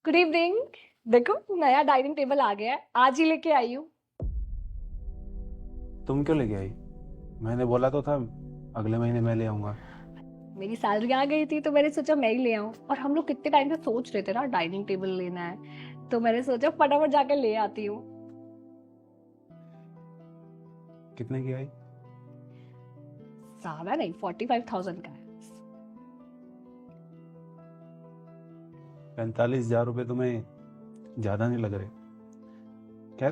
Good evening. देखो नया dining table आ गया है, आज ही लेके आई हूँ। तुम क्यों लेके आई? मैंने बोला तो था अगले महीने मैं ले आऊंगा। मेरी सैलरी आ गई थी तो मैंने सोचा मैं ही ले आऊँ, और हम लोग कितने टाइम से सोच रहे थे ना डाइनिंग टेबल लेना है, तो मैंने सोचा फटाफट जाके ले आती हूँ। कितने की आई? ज्यादा नहीं, 45,000 का है। 45,000 रुपये तुम्हें ज़्यादा नहीं लग रहे? खैर,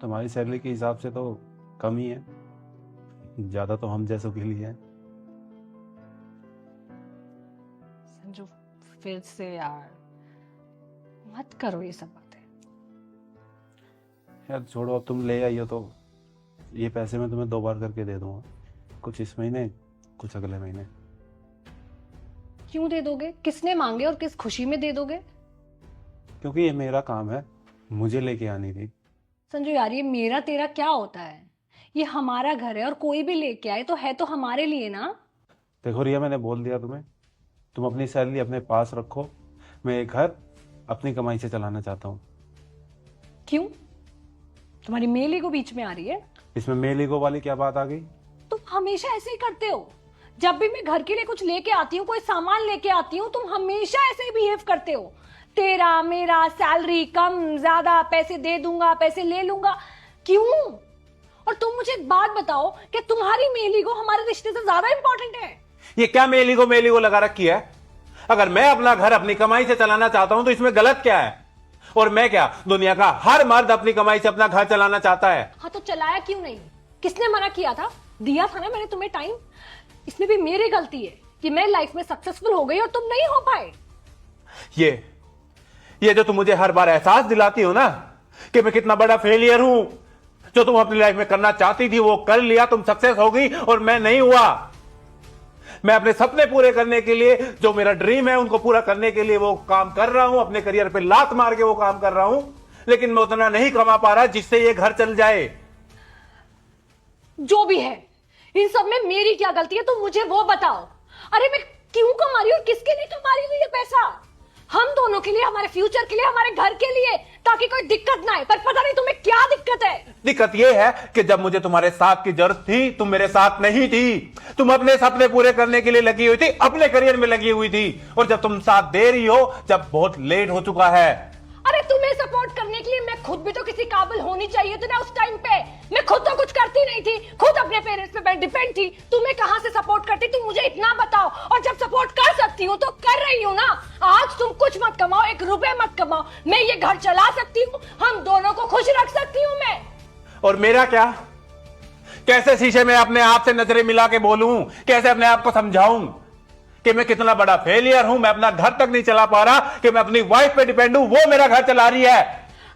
तुम्हारी सैलरी के हिसाब से तो कम ही है, ज़्यादा तो हम जैसों के लिए है। संजू, फिर से यार मत करो ये सब बातें। यार छोड़ो, अब तुम ले आई हो तो ये पैसे मैं तुम्हें 2 बार करके दे दूंगा, कुछ इस महीने कुछ अगले महीने। क्यों दे दोगे? किसने मांगे और किस खुशी में दे दोगे? क्योंकि ये मेरा काम है, मुझे लेके आनी थी। संजू यार, ये मेरा तेरा क्या होता है? ये हमारा घर है और कोई भी लेके आए तो है तो हमारे लिए ना। देखो रिया, मैंने बोल दिया तुम्हें, तुम अपनी सैलरी अपने पास रखो। मैं ये घर अपनी कमाई से चलाना चाहता हूँ। क्यों? तुम्हारी मेल ईगो बीच में आ रही है? इसमें मेल ईगो वाली क्या बात आ गई? तुम हमेशा ऐसे ही करते हो। जब भी मैं घर के लिए कुछ लेके आती हूँ, कोई सामान लेके आती हूँ, तुम हमेशा ऐसे ही बिहेव करते हो। तेरा मेरा, सैलरी कम ज्यादा, पैसे दे दूंगा, पैसे ले लूंगा। क्यों? और तुम मुझे एक बात बताओ कि तुम्हारी मेल ईगो हमारे रिश्ते से ज्यादा इंपॉर्टेंट है? ये क्या मेल ईगो लगा रखी है? अगर मैं अपना घर अपनी कमाई से चलाना चाहता हूं तो इसमें गलत क्या है? और मैं क्या, दुनिया का हर मर्द अपनी कमाई से अपना घर चलाना चाहता है। हाँ, तो चलाया क्यों नहीं? किसने मना किया था? दिया था ना मैंने तुम्हें टाइम। इसमें भी मेरी गलती है कि मैं लाइफ में सक्सेसफुल हो गई और तुम नहीं हो पाए। ये जो तुम मुझे हर बार एहसास दिलाती हो ना कि मैं कितना बड़ा फेलियर हूं, जो तुम अपनी लाइफ में करना चाहती थी वो कर लिया, तुम सक्सेस हो गई और मैं नहीं हुआ। मैं अपने सपने पूरे करने के लिए, जो मेरा ड्रीम है उनको पूरा करने के लिए वो काम कर रहा हूं, अपने करियर पे लात मार के वो काम कर रहा हूं, लेकिन मैं उतना नहीं कमा पा रहा जिससे ये घर चल जाए। जो भी है, इन सब में मेरी क्या गलती है तुम मुझे वो बताओ। अरे मैं क्यों कमा रही हूँ और किसके लिए कमा रही हूँ ये पैसा? हम दोनों के लिए, हमारे फ्यूचर के लिए, हमारे घर के लिए, ताकि कोई दिक्कत ना आए। पर पता नहीं तुम्हें क्या दिक्कत है। दिक्कत यह है कि जब मुझे तुम्हारे साथ की जरूरत थी तुम मेरे साथ नहीं थी। तुम अपने सपने पूरे करने के लिए लगी हुई थी, अपने करियर में लगी हुई थी, और जब तुम साथ दे रही हो जब बहुत लेट हो चुका है। अरे तुम्हें सपोर्ट करने के लिए मैं खुद भी तो किसी काबिल होनी चाहिए थी ना उस टाइम पे। मैं खुद तो कुछ करती नहीं थी, खुद अपने पेरेंट्स पे डिपेंड थी। तुम्हें कहां से सपोर्ट करती, तुम मुझे इतना बताओ। और जब सपोर्ट कर सकती हूँ तो कर रही हूँ ना। आज तुम कुछ मत कमाओ, 1 रुपए मत कमाओ, मैं ये घर चला सकती हूँ, हम दोनों को खुश रख सकती हूँ मैं। और मेरा क्या? कैसे शीशे में अपने आप से नजरें मिला के बोलूं, कैसे अपने आप को समझाऊं कि मैं कितना बड़ा फेलियर हूं, मैं अपना घर तक नहीं चला पा रहा, कि मैं अपनी वाइफ पे डिपेंड हूं, वो मेरा घर चला रही है।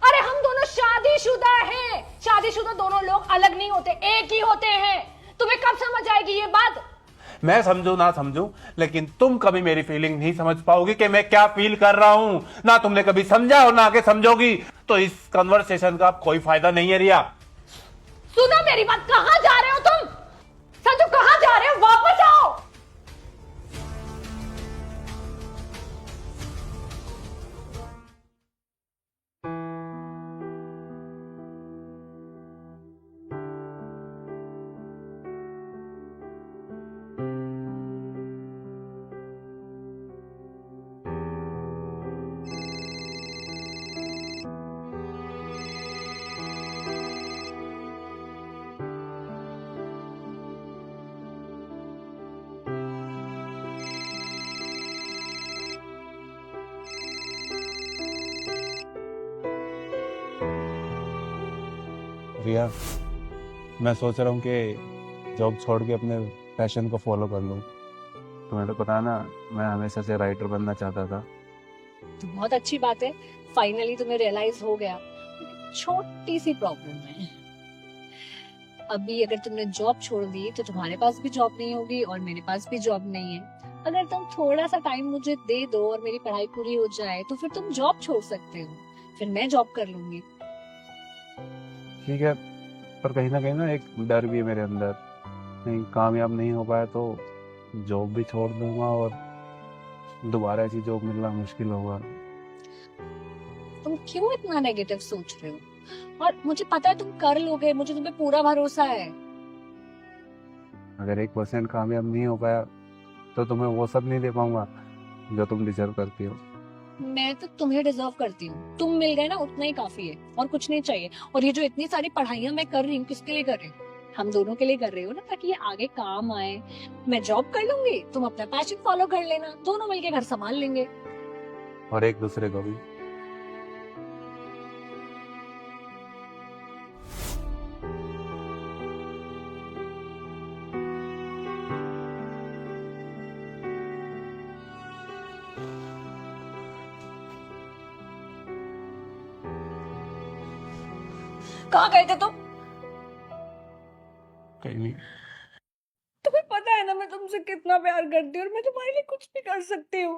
अरे हम दोनों शादीशुदा हैं। शादीशुदा दोनों लोग अलग नहीं होते, एक ही होते हैं। तुम्हें कब समझ आएगी ये बात? मैं समझू ना समझू, लेकिन तुम कभी मेरी फीलिंग नहीं समझ पाओगी कि मैं क्या फील कर रहा हूं। ना तुमने कभी समझा और ना आगे समझोगी, तो इस कन्वर्सेशन का कोई फायदा नहीं है रिया। सुनो मेरी बात, कहां जा रहे हो तुम? संजू, कहां जा रहे हो? वापस आओ। रिया, मैं सोच रहा हूँ कि जॉब छोड़ के अपने पैशन को फॉलो कर लूँ। तुम्हें तो पता है ना, मैं हमेशा से राइटर बनना चाहता था। तो बहुत अच्छी बात है, फाइनली तुम्हें रियलाइज हो गया। छोटी सी प्रॉब्लम है। अभी अगर तुमने जॉब छोड़ दी तो तुम्हारे पास भी जॉब नहीं होगी और मेरे पास भी जॉब नहीं है। अगर तुम थोड़ा सा टाइम मुझे दे दो और मेरी पढ़ाई पूरी हो जाए तो फिर तुम जॉब छोड़ सकते हो, फिर मैं जॉब कर लूंगी। ठीक है, पर कहीं ना कहीं ना एक डर भी है मेरे अंदर, कहीं कामयाब नहीं हो पाया तो जॉब भी छोड़ दूंगा और दोबारा ऐसी जॉब मिलना मुश्किल होगा। तुम क्यों इतना नेगेटिव सोच रहे हो? और मुझे पता है तुम कर लोगे, मुझे तुम पे पूरा भरोसा है। अगर 1% कामयाब नहीं हो पाया तो तुम्हें वो सब नहीं दे पाऊंगा जो तुम डिजर्व करती हो। मैं तो तुम्हें डिजर्व करती हूँ, तुम मिल गए ना उतना ही काफी है, और कुछ नहीं चाहिए। और ये जो इतनी सारी पढ़ाइयाँ मैं कर रही हूँ, किसके लिए कर रही हूँ? हम दोनों के लिए कर रही हो ना, ताकि ये आगे काम आए। मैं जॉब कर लूंगी, तुम अपना पैशन फॉलो कर लेना, दोनों मिलके घर संभाल लेंगे। और एक दूसरे को भी। कहाँ गए थे तुम? कहीं नहीं। तुम्हें पता है ना मैं तुमसे कितना प्यार करती हूँ, और मैं तुम्हारे लिए कुछ भी कर सकती हूँ।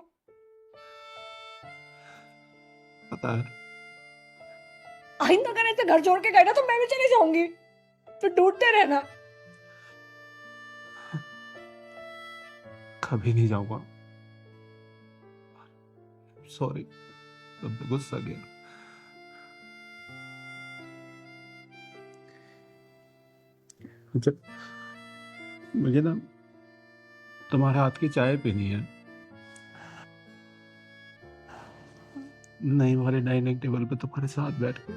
पता है। आइंदा अगर ऐसे घर छोड़ के गए ना तो मैं भी चली जाऊंगी, फिर ढूंढते रहना। कभी नहीं जाऊंगा। सॉरी, तुम पे गुस्सा गया। मुझे ना तुम्हारे हाथ की चाय पीनी है, नई वाले डाइनिंग टेबल पे तुम्हारे साथ बैठ के।